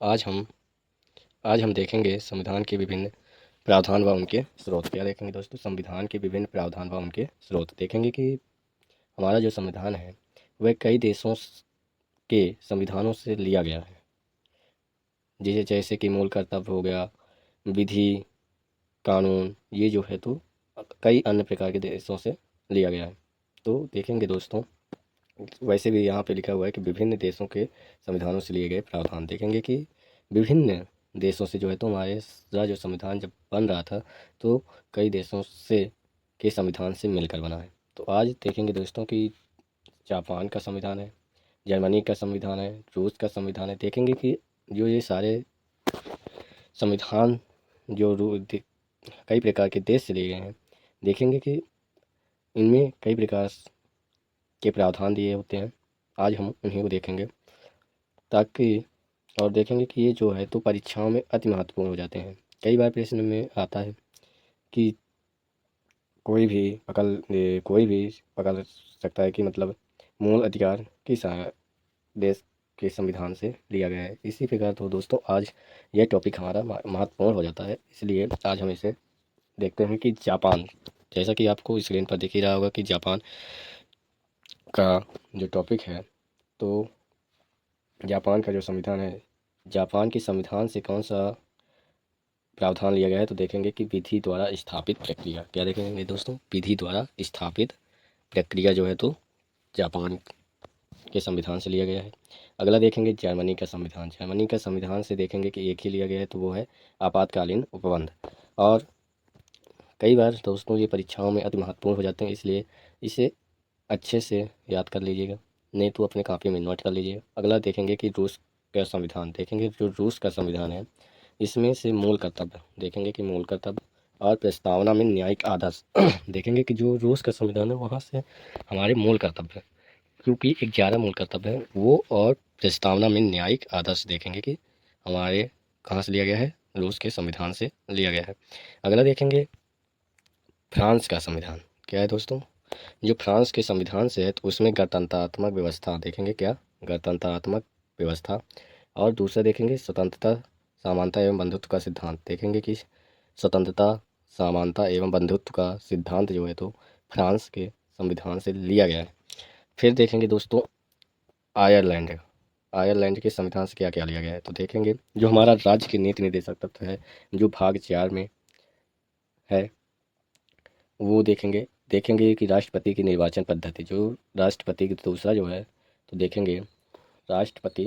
आज हम आज हम देखेंगे संविधान के विभिन्न प्रावधान व उनके स्रोत। क्या देखेंगे दोस्तों? संविधान के विभिन्न प्रावधान व उनके स्रोत। देखेंगे कि हमारा जो संविधान है वह कई देशों के संविधानों से लिया गया है। जैसे कि मूल कर्तव्य हो गया, विधि, कानून, ये जो है तो कई अन्य प्रकार के देशों से लिया गया है। तो देखेंगे दोस्तों, वैसे भी यहाँ पे लिखा हुआ है कि विभिन्न देशों के संविधानों से लिए गए प्रावधान। देखेंगे कि विभिन्न देशों से जो है तो हमारा जो संविधान जब बन रहा था तो कई देशों से के संविधान से मिलकर बना है। तो आज देखेंगे दोस्तों कि जापान का संविधान है, जर्मनी का संविधान है, रूस का संविधान है। देखेंगे कि जो ये सारे संविधान जो कई प्रकार के देश से लिए गए हैं, देखेंगे कि इनमें कई प्रकार के प्रावधान दिए होते हैं। आज हम उन्हीं को देखेंगे ताकि और देखेंगे कि ये जो है तो परीक्षाओं में अति महत्वपूर्ण हो जाते हैं। कई बार प्रश्न में आता है कि कोई भी पकड़ सकता है कि मतलब मूल अधिकार किस देश के संविधान से लिया गया है। इसी प्रकार तो दोस्तों आज यह टॉपिक हमारा महत्वपूर्ण हो जाता है। इसलिए आज हम इसे देखते हैं कि जापान, जैसा कि आपको स्क्रीन पर दिख ही रहा होगा कि जापान का जो टॉपिक है, तो जापान का जो संविधान है, जापान के संविधान से कौन सा प्रावधान लिया गया है, तो देखेंगे कि विधि द्वारा स्थापित प्रक्रिया। क्या देखेंगे दोस्तों? विधि द्वारा स्थापित प्रक्रिया जो है तो जापान के संविधान से लिया गया है। अगला देखेंगे जर्मनी का संविधान। जर्मनी का संविधान से देखेंगे कि एक ही लिया गया है, तो वो है आपातकालीन उपबंध। और कई बार दोस्तों ये परीक्षाओं में अति महत्वपूर्ण हो जाते हैं, इसलिए इसे अच्छे से याद कर लीजिएगा, नहीं तो अपने कापी में नोट कर लीजिएगा। अगला देखेंगे कि रूस का संविधान। देखेंगे जो रूस का संविधान है, इसमें से मूल कर्तव्य देखेंगे कि मूल कर्तव्य और प्रस्तावना में न्यायिक आदर्श देखेंगे कि जो रूस का संविधान है वहाँ से हमारे मूल कर्तव्य, क्योंकि 11 मूल कर्तव्य है वो, और प्रस्तावना में न्यायिक आदर्श देखेंगे कि हमारे कहाँ से लिया गया है, रूस के संविधान से लिया गया है। अगला देखेंगे फ्रांस का संविधान। क्या है दोस्तों? जो फ्रांस के संविधान से है तो उसमें गणतंत्रात्मक व्यवस्था। देखेंगे क्या? गणतंत्रात्मक व्यवस्था। और दूसरा देखेंगे स्वतंत्रता, समानता एवं बंधुत्व का सिद्धांत। देखेंगे कि स्वतंत्रता, समानता एवं बंधुत्व का सिद्धांत जो है तो फ्रांस के संविधान से लिया गया है। फिर देखेंगे दोस्तों आयरलैंड। आयरलैंड के संविधान से क्या क्या लिया गया है, तो देखेंगे जो हमारा राज्य के नीति निर्देशक तत्व है, जो भाग 4 में है, वो देखेंगे कि राष्ट्रपति की निर्वाचन पद्धति, जो राष्ट्रपति की दूसरा जो है, तो देखेंगे राष्ट्रपति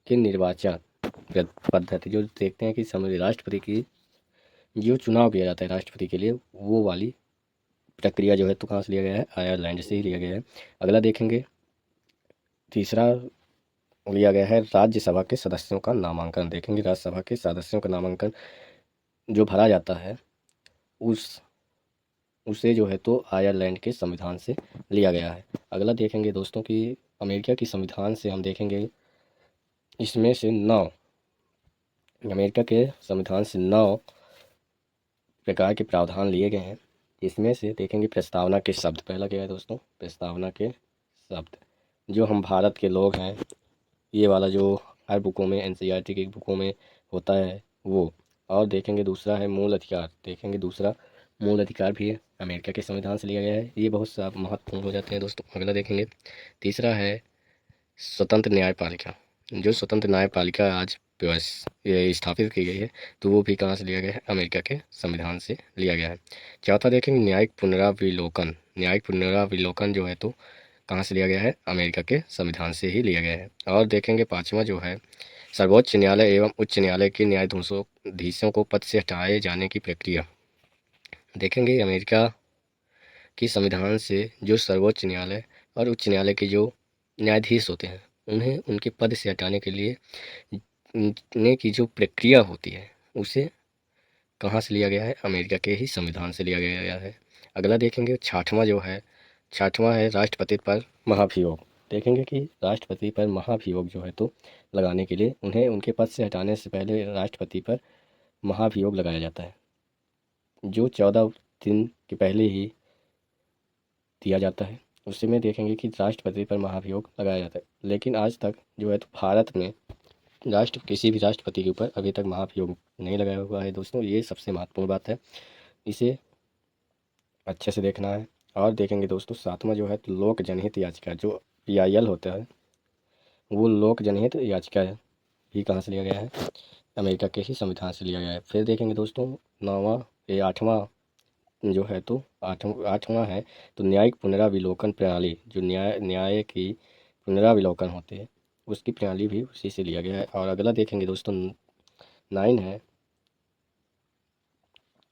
की निर्वाचन पद्धति, जो देखते हैं कि समझ राष्ट्रपति की जो चुनाव किया जाता है राष्ट्रपति के लिए, वो वाली प्रक्रिया जो है तो कहाँ से लिया गया है, आयरलैंड से ही लिया गया है। अगला देखेंगे तीसरा लिया गया है राज्यसभा के सदस्यों का नामांकन। देखेंगे राज्यसभा के सदस्यों का नामांकन जो भरा जाता है उसे जो है तो आयरलैंड के संविधान से लिया गया है। अगला देखेंगे दोस्तों कि अमेरिका की संविधान से हम देखेंगे इसमें से 9 अमेरिका के संविधान से 9 प्रकार के प्रावधान लिए गए हैं। इसमें से देखेंगे प्रस्तावना के शब्द। पहला क्या है दोस्तों? प्रस्तावना के शब्द। जो हम भारत के लोग हैं, ये वाला जो हर बुकों में, एनसीईआरटी की बुकों में होता है वो। और देखेंगे दूसरा है मूल अधिकार। देखेंगे दूसरा मूल अधिकार भी अमेरिका के संविधान से लिया गया है। ये बहुत सा महत्वपूर्ण हो जाते हैं दोस्तों। अगला देखेंगे तीसरा है स्वतंत्र न्यायपालिका। जो स्वतंत्र न्यायपालिका आज ये स्थापित की गई है, तो वो भी कहाँ से लिया गया है, अमेरिका के संविधान से लिया गया है। चौथा देखेंगे न्यायिक पुनराविलोकन। न्यायिक पुनराविलोकन जो है तो कहाँ से लिया गया है, अमेरिका के संविधान से ही लिया गया है। और देखेंगे पाँचवा जो है सर्वोच्च न्यायालय एवं उच्च न्यायालय के न्यायाधीशों को पद से हटाए जाने की प्रक्रिया। देखेंगे अमेरिका की संविधान से जो सर्वोच्च न्यायालय और उच्च न्यायालय के जो न्यायाधीश होते हैं, उन्हें उनके पद से हटाने के लिए ने की जो प्रक्रिया होती है, उसे कहाँ से लिया गया है, अमेरिका के ही संविधान से लिया गया है। अगला देखेंगे छठवां है राष्ट्रपति पर महाभियोग। देखेंगे कि राष्ट्रपति पर महाभियोग जो है तो लगाने के लिए उन्हें उनके पद से हटाने से पहले राष्ट्रपति पर महाभियोग लगाया जाता है, जो 14 दिन के पहले ही दिया जाता है। उसी में देखेंगे कि राष्ट्रपति पर महाभियोग लगाया जाता है। लेकिन आज तक जो है तो भारत में किसी भी राष्ट्रपति के ऊपर अभी तक महाभियोग नहीं लगाया हुआ है दोस्तों। ये सबसे महत्वपूर्ण बात है, इसे अच्छे से देखना है। और देखेंगे दोस्तों 7वां जो है तो लोक जनहित याचिका, जो PIL होता है, वो लोक जनहित याचिका है, भी कहाँ से लिया गया है, अमेरिका के ही संविधान से लिया गया है। फिर देखेंगे दोस्तों 9वां, ये 8वां जो है तो आठवां है तो न्यायिक पुनराविलोकन प्रणाली, जो न्याय की पुनराविलोकन होते हैं उसकी प्रणाली भी उसी से लिया गया है। और अगला देखेंगे दोस्तों 9 है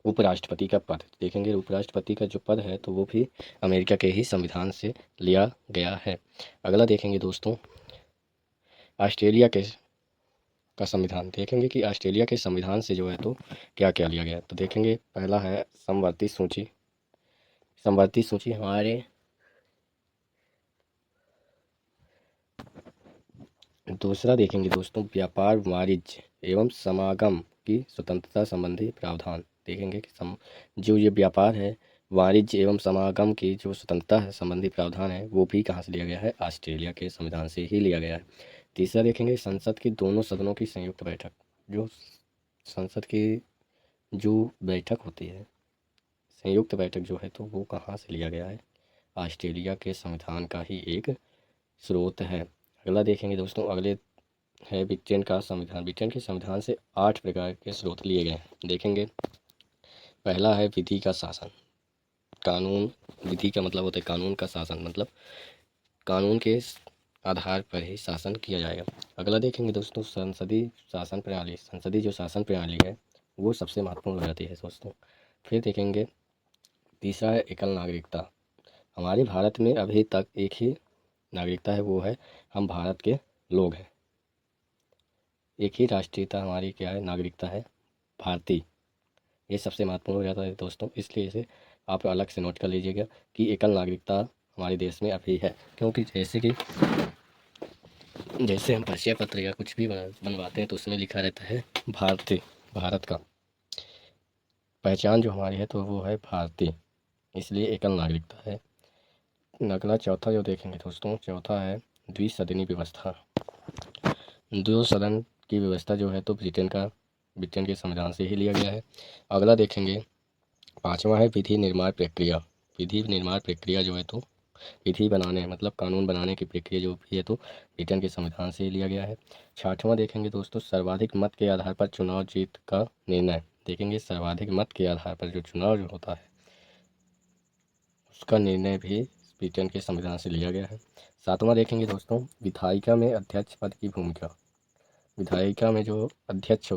उपराष्ट्रपति का पद। देखेंगे उपराष्ट्रपति का जो पद है तो वो भी अमेरिका के ही संविधान से लिया गया है। अगला देखेंगे दोस्तों ऑस्ट्रेलिया का संविधान। देखेंगे कि ऑस्ट्रेलिया के संविधान से जो है तो क्या क्या लिया गया है। तो देखेंगे पहला है समवर्ती सूची। समवर्ती सूची हमारे दूसरा देखेंगे दोस्तों व्यापार वाणिज्य एवं समागम की स्वतंत्रता संबंधी प्रावधान। देखेंगे कि जो ये व्यापार है, वाणिज्य एवं समागम की जो स्वतंत्रता है संबंधी प्रावधान है, वो भी कहाँ से लिया गया है, ऑस्ट्रेलिया के संविधान से ही लिया गया है। तीसरा देखेंगे संसद की दोनों सदनों की संयुक्त बैठक। जो संसद की जो बैठक होती है, संयुक्त बैठक जो है तो वो कहाँ से लिया गया है, ऑस्ट्रेलिया के संविधान का ही एक स्रोत है। अगला देखेंगे दोस्तों, अगले है ब्रिटेन का संविधान। ब्रिटेन के संविधान से 8 प्रकार के स्रोत लिए गए हैं। देखेंगे पहला है विधि का शासन। कानून, विधि का मतलब होता है कानून का शासन, मतलब कानून के आधार पर ही शासन किया जाएगा। अगला देखेंगे दोस्तों संसदीय शासन प्रणाली। संसदीय जो शासन प्रणाली है वो सबसे महत्वपूर्ण हो जाती है दोस्तों। फिर देखेंगे तीसरा है एकल नागरिकता। हमारे भारत में अभी तक एक ही नागरिकता है, वो है हम भारत के लोग हैं। एक ही राष्ट्रीयता हमारी क्या है, नागरिकता है, भारतीय। ये सबसे महत्वपूर्ण हो जाता है दोस्तों, इसलिए इसे आप अलग से नोट कर लीजिएगा कि एकल नागरिकता हमारे देश में अभी है। क्योंकि जैसे हम परिचय पत्र या कुछ भी बनवाते हैं तो उसमें लिखा रहता है भारतीय, भारत का पहचान जो हमारी है तो वो है भारतीय, इसलिए एकल नागरिकता है। अगला चौथा जो देखेंगे दोस्तों, चौथा है द्विसदनी व्यवस्था। दो सदन की व्यवस्था जो है तो ब्रिटेन के संविधान से ही लिया गया है। अगला देखेंगे 5वां है विधि निर्माण प्रक्रिया। विधि निर्माण प्रक्रिया जो है तो विधि बनाने मतलब कानून बनाने की प्रक्रिया जो भी है तो ब्रिटेन के संविधान से ही लिया गया है। 6वां देखेंगे दोस्तों सर्वाधिक मत के आधार पर चुनाव जीत का निर्णय। देखेंगे सर्वाधिक मत के आधार पर जो चुनाव जो होता है उसका निर्णय भी ब्रिटेन के संविधान से लिया गया है। 7वां देखेंगे दोस्तों विधायिका में अध्यक्ष पद की भूमिका। विधायिका में जो अध्यक्ष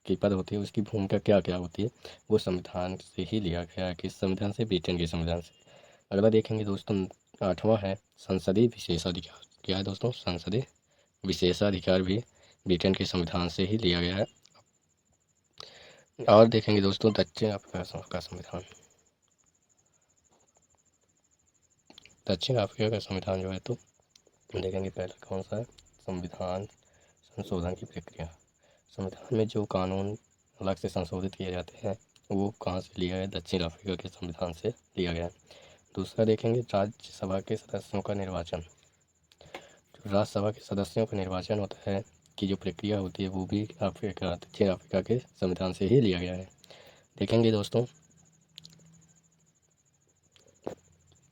की पद होती है उसकी भूमिका क्या क्या होती है, वो संविधान से ही लिया गया है। किस संविधान से, ब्रिटेन के संविधान से। अगला देखेंगे दोस्तों 8वां है संसदीय विशेषाधिकार। क्या है दोस्तों, संसदीय विशेषाधिकार भी ब्रिटेन के संविधान से ही लिया गया है। और देखेंगे दोस्तों दक्षिण अफ्रीका का संविधान। दक्षिण अफ्रीका का संविधान जो है तो देखेंगे पहला कौन सा है, संविधान संशोधन की प्रक्रिया। संविधान में जो कानून अलग से संशोधित किए जाते हैं वो कहाँ से लिया है, दक्षिण अफ्रीका के संविधान से लिया गया है। दूसरा देखेंगे राज्यसभा के सदस्यों का निर्वाचन। जो राज्यसभा के सदस्यों का निर्वाचन होता है की जो प्रक्रिया होती है वो भी दक्षिण अफ्रीका के संविधान से ही लिया गया है। देखेंगे दोस्तों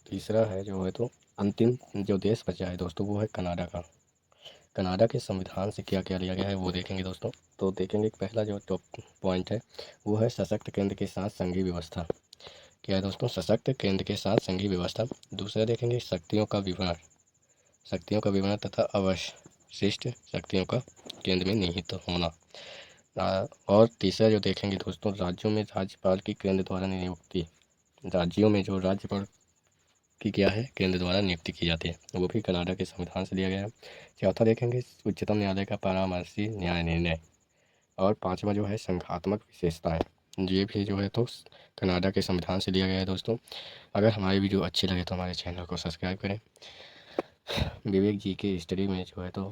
तीसरा है जो है तो अंतिम जो देश बचा है दोस्तों वो है कनाडा का। कनाडा के संविधान से क्या क्या लिया गया है वो देखेंगे दोस्तों। तो देखेंगे पहला जो टॉप पॉइंट है वो है सशक्त केंद्र के साथ संघीय व्यवस्था। क्या है दोस्तों, सशक्त केंद्र के साथ संघीय व्यवस्था। दूसरा देखेंगे शक्तियों का विवरण, शक्तियों का विवरण तथा अवशिष्ट शक्तियों का केंद्र में निहित होना। और तीसरा जो देखेंगे दोस्तों राज्यों में राज्यपाल की केंद्र द्वारा नियुक्ति। राज्यों में जो राज्यपाल की क्या है, केंद्र द्वारा नियुक्ति की जाती है, वो भी कनाडा के संविधान से लिया गया है। चौथा देखेंगे उच्चतम न्यायालय का परामर्शी न्याय निर्णय। और 5वां जो है संघात्मक विशेषताएं, ये भी जो है तो कनाडा के संविधान से लिया गया है दोस्तों। अगर हमारी वीडियो अच्छी लगे तो हमारे चैनल को सब्सक्राइब करें। विवेक जी की स्टडी में जो है तो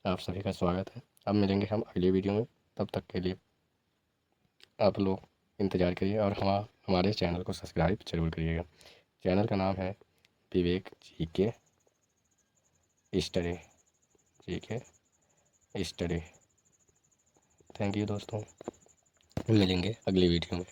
आप सभी का स्वागत है। अब मिलेंगे हम अगली वीडियो में, तब तक के लिए आप लोग इंतज़ार करिए और हमारे चैनल को सब्सक्राइब जरूर करिएगा। चैनल का नाम है विवेक जी के स्टडी, जी के स्टडी। थैंक यू दोस्तों, मिलेंगे अगली वीडियो में।